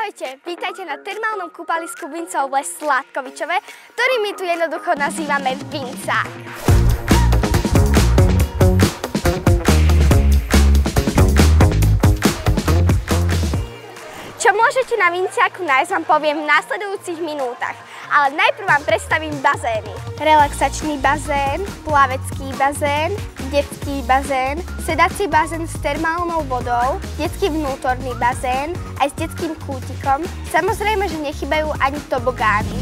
Ahojte, vítajte na termálnom kúpalisku Vincov Les Sládkovičove, ktorý my tu jednoducho nazývame Vincák. Čo môžete na Vincáku nájsť, vám poviem v následujúcich minútach, ale najprv vám predstavím bazény. Relaxačný bazén, plavecký bazén, detský bazén, sedací bazén s termálnou vodou, detský vnútorný bazén aj s detským kútikom. Samozrejme, že nechybajú ani tobogány.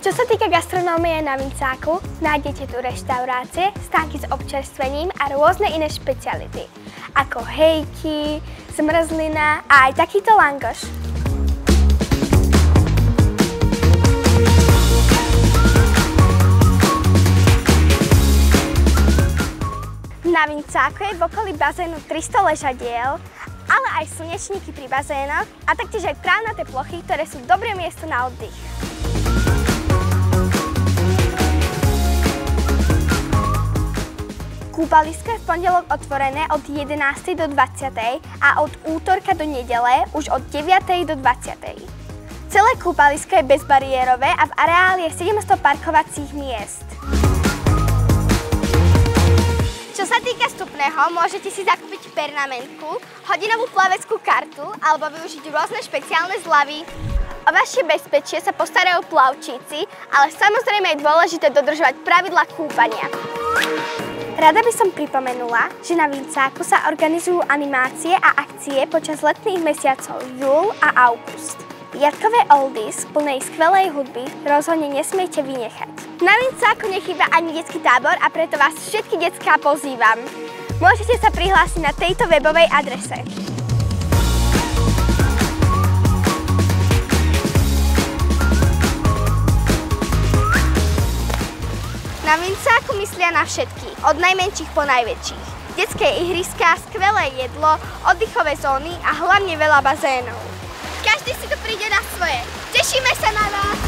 Čo sa týka gastronómie na Vincáku, nájdete tu reštaurácie, stánky s občerstvením a rôzne iné špeciality, ako hejky, zmrzlina a aj takýto langoš. Na Vincáku je v okolí bazénu 300 ležadiel, ale aj slnečníky pri bazénoch a taktiež aj trávnaté plochy, ktoré sú dobré miesto na oddych. Kúpalisko je v pondelok otvorené od 11. do 20. a od útorka do nedele už od 9. do 20. Celé kúpalisko je bezbariérové a v areáli je 700 parkovacích miest. Čo sa týka vstupného, môžete si zakúpiť pernamentku, hodinovú plaveckú kartu alebo využiť rôzne špeciálne zľavy. O vaše bezpečie sa postarajú plavčíci, ale samozrejme je dôležité dodržovať pravidlá kúpania. Rada by som pripomenula, že na Vincáku sa organizujú animácie a akcie počas letných mesiacov júl a august. Jatkové oldies plnej skvelej hudby rozhodne nesmiete vynechať. Na Vincáku nechýba ani detský tábor a preto vás všetky decká pozývam. Môžete sa prihlásiť na tejto webovej adrese. Na Vincáku myslia na všetkých, od najmenších po najväčších. Detské ihriská, skvelé jedlo, oddychové zóny a hlavne veľa bazénov. Každý si tu príde na svoje. Tešíme sa na vás!